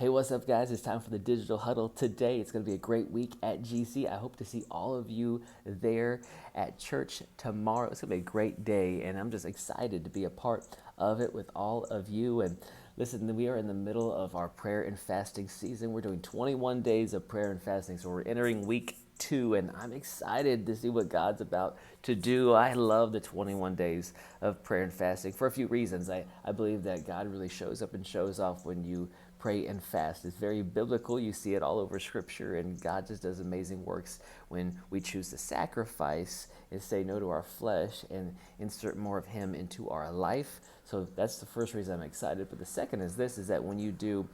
Hey, what's up, guys? It's time for the Digital Huddle today. It's going to be a great week at GC. I hope to see all of you there at church tomorrow. It's going to be a great day, and I'm just excited to be a part of it with all of you. And listen, we are in the middle of our prayer and fasting season. We're doing 21 days of prayer and fasting, so we're entering week 2, and I'm excited to see what God's about to do. I love the 21 days of prayer and fasting for a few reasons. I believe that God really shows up and shows off when you pray and fast. It's very biblical. You see it all over Scripture, and God just does amazing works when we choose to sacrifice and say no to our flesh and insert more of Him into our life. So that's the first reason I'm excited. But the second is this, is that when you do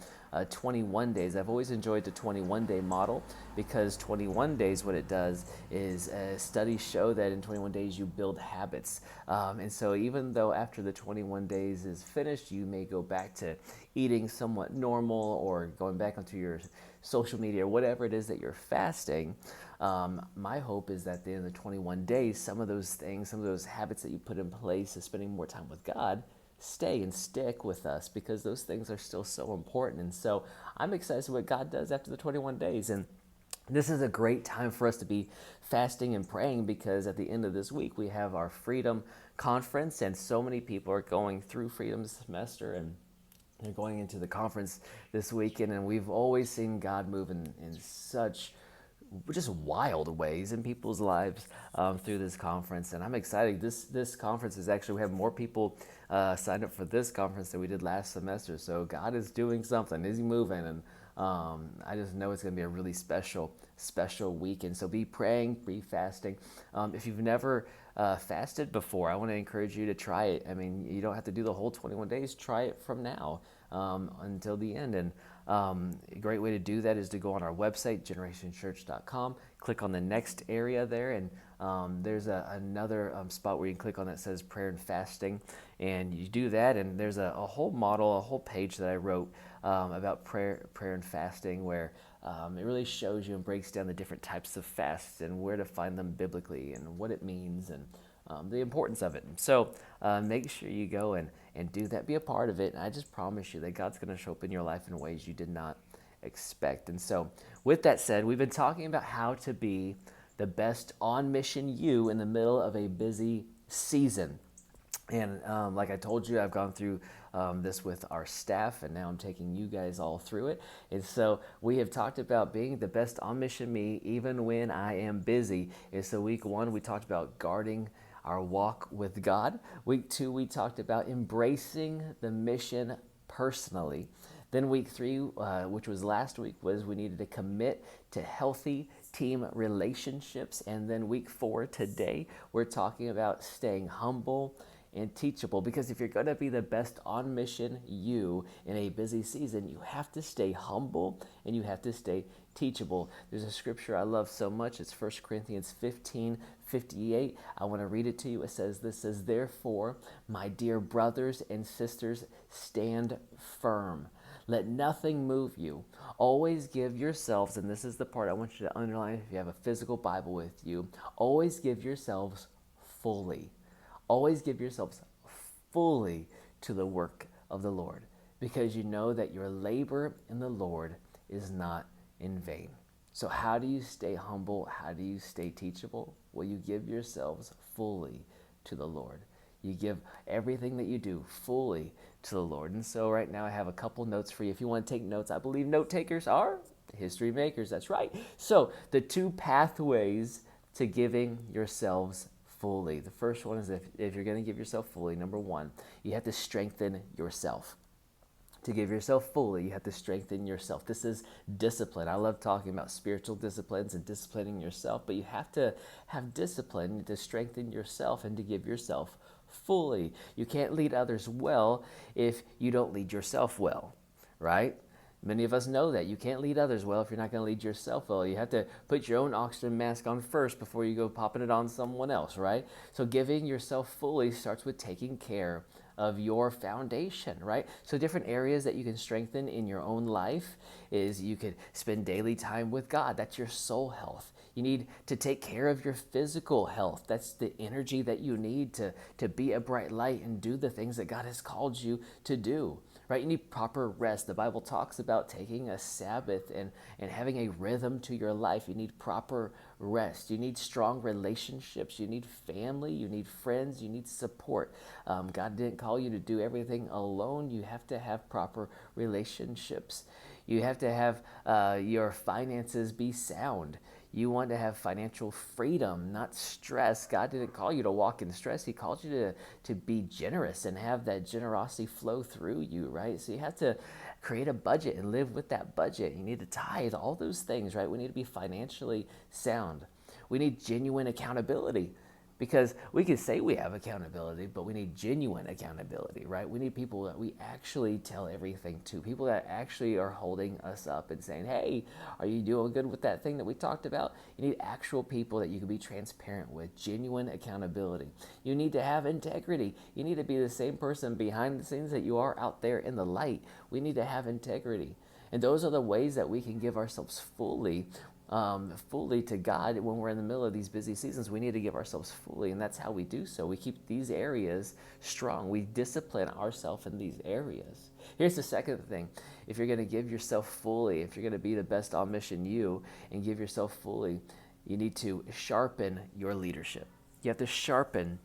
21 days, I've always enjoyed the 21-day model, because 21 days, what it does is studies show that in 21 days you build habits. And so even though after the 21 days is finished, you may go back to eating somewhat normal or going back onto your social media or whatever it is that you're fasting, my hope is that at the end of the 21 days, some of those things, some of those habits that you put in place of spending more time with God stay and stick with us, because those things are still so important. And so I'm excited to see what God does after the 21 days. And this is a great time for us to be fasting and praying, because at the end of this week, we have our Freedom Conference, and so many people are going through Freedom semester, and they're going into the conference this weekend. And we've always seen God move in such just wild ways in people's lives through this conference, and I'm excited. This conference is actually, we have more people signed up for this conference than we did last semester. So God is doing something. Is He moving? And I just know it's going to be a really special weekend. So be praying, be fasting. If you've never fasted before, I want to encourage you to try it. I mean, you don't have to do the whole 21 days. Try it from now until the end. And a great way to do that is to go on our website, generationchurch.com, click on the next area there, and there's another spot where you can click on that says prayer and fasting, and you do that, and there's a whole model, a whole page that I wrote about prayer and fasting, where it really shows you and breaks down the different types of fasts and where to find them biblically and what it means, and the importance of it. So make sure you go and do that. Be a part of it. And I just promise you that God's going to show up in your life in ways you did not expect. And so with that said, we've been talking about how to be the best on mission you in the middle of a busy season. And like I told you, I've gone through this with our staff, and now I'm taking you guys all through it. And so we have talked about being the best on mission me even when I am busy. And so week 1, we talked about guarding our walk with God. Week 2, we talked about embracing the mission personally. Then week 3, which was last week, was we needed to commit to healthy team relationships. And then week 4, today, we're talking about staying humble and teachable, because if you're going to be the best on mission you in a busy season, you have to stay humble and you have to stay teachable. There's a scripture I love so much. It's 1 Corinthians 15:58. I want to read it to you. It says, this says, therefore, my dear brothers and sisters, stand firm. Let nothing move you. Always give yourselves, and this is the part I want you to underline if you have a physical Bible with you, always give yourselves fully. Always give yourselves fully to the work of the Lord, because you know that your labor in the Lord is not in vain. So how do you stay humble? How do you stay teachable? Well, you give yourselves fully to the Lord. You give everything that you do fully to the Lord. And so right now I have a couple notes for you. If you want to take notes, I believe note takers are history makers. That's right. So the 2 pathways to giving yourselves fully. The first one is if you're going to give yourself fully, number 1, you have to strengthen yourself. To give yourself fully, you have to strengthen yourself. This is discipline. I love talking about spiritual disciplines and disciplining yourself, but you have to have discipline to strengthen yourself and to give yourself fully. You can't lead others well if you don't lead yourself well, right? Many of us know that. You can't lead others well if you're not going to lead yourself well. You have to put your own oxygen mask on first before you go popping it on someone else, right? So giving yourself fully starts with taking care of your foundation, right? So different areas that you can strengthen in your own life is you could spend daily time with God. That's your soul health. You need to take care of your physical health. That's the energy that you need to be a bright light and do the things that God has called you to do, right? You need proper rest. The Bible talks about taking a Sabbath and having a rhythm to your life. You need proper rest. You need strong relationships. You need family. You need friends. You need support. God didn't call you to do everything alone. You have to have proper relationships. You have to have your finances be sound. You want to have financial freedom, not stress. God didn't call you to walk in stress. He called you to be generous and have that generosity flow through you, right? So you have to create a budget and live with that budget. You need to tithe, all those things, right? We need to be financially sound. We need genuine accountability. Because we can say we have accountability, but we need genuine accountability, right? We need people that we actually tell everything to, people that actually are holding us up and saying, hey, are you doing good with that thing that we talked about? You need actual people that you can be transparent with, genuine accountability. You need to have integrity. You need to be the same person behind the scenes that you are out there in the light. We need to have integrity. And those are the ways that we can give ourselves fully to God when we're in the middle of these busy seasons. We need to give ourselves fully, and that's how we do so. We keep these areas strong. We discipline ourselves in these areas. Here's the second thing. If you're going to give yourself fully, if you're going to be the best on mission you and give yourself fully, you need to sharpen your leadership. You have to sharpen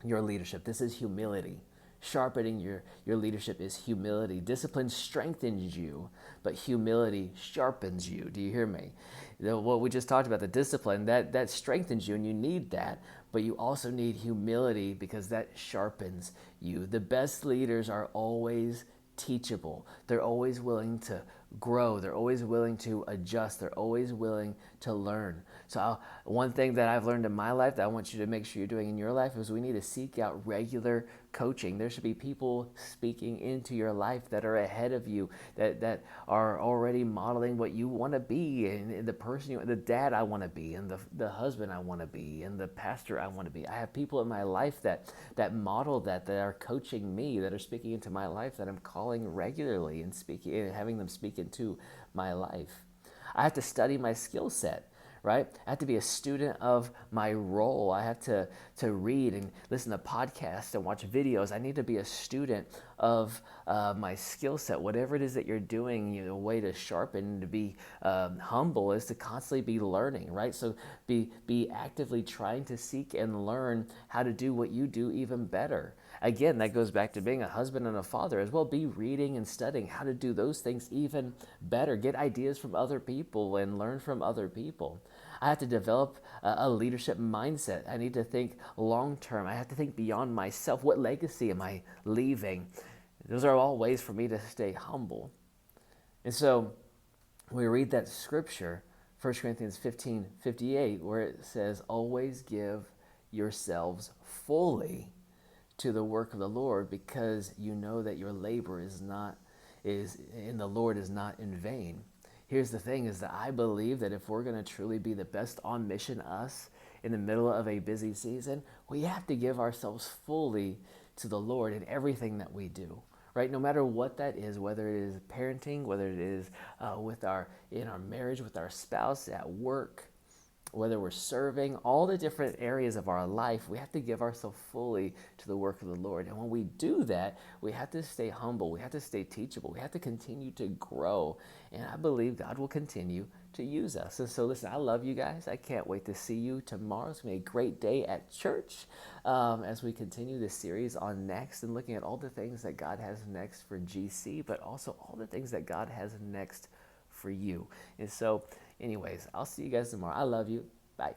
your leadership. This is humility. Sharpening your leadership is humility. Discipline strengthens you, but humility sharpens you. Do you hear me? What we just talked about, the discipline, that strengthens you, and you need that, but you also need humility because that sharpens you. The best leaders are always teachable. They're always willing to grow. They're always willing to adjust. They're always willing to learn. So one thing that I've learned in my life that I want you to make sure you're doing in your life is we need to seek out regular coaching. There should be people speaking into your life that are ahead of you, that are already modeling what you want to be, and the person, the dad I want to be, and the husband I want to be, and the pastor I want to be. I have people in my life that model that are coaching me, that are speaking into my life, that I'm calling regularly and speaking, and having them speak into my life. I have to study my skill set, right? I have to be a student of my role. I have to read and listen to podcasts and watch videos. I need to be a student of my skill set. Whatever it is that you're doing, a way to sharpen, to be humble is to constantly be learning, right? So be actively trying to seek and learn how to do what you do even better. Again, that goes back to being a husband and a father as well. Be reading and studying how to do those things even better. Get ideas from other people and learn from other people. I have to develop a leadership mindset. I need to think long term. I have to think beyond myself. What legacy am I leaving? Those are all ways for me to stay humble. And so we read that scripture, 1 Corinthians 15:58, where it says, always give yourselves fully to the work of the Lord, because you know that your labor is in the Lord is not in vain. Here's the thing, is that I believe that if we're going to truly be the best on mission us in the middle of a busy season, we have to give ourselves fully to the Lord in everything that we do, right? No matter what that is, whether it is parenting, whether it is in our marriage with our spouse, at work, whether we're serving, all the different areas of our life, we have to give ourselves fully to the work of the Lord. And when we do that, we have to stay humble. We have to stay teachable. We have to continue to grow. And I believe God will continue to use us. And so listen, I love you guys. I can't wait to see you tomorrow. It's going to be a great day at church as we continue this series on next and looking at all the things that God has next for GC, but also all the things that God has next for you. And so anyways, I'll see you guys tomorrow. I love you. Bye.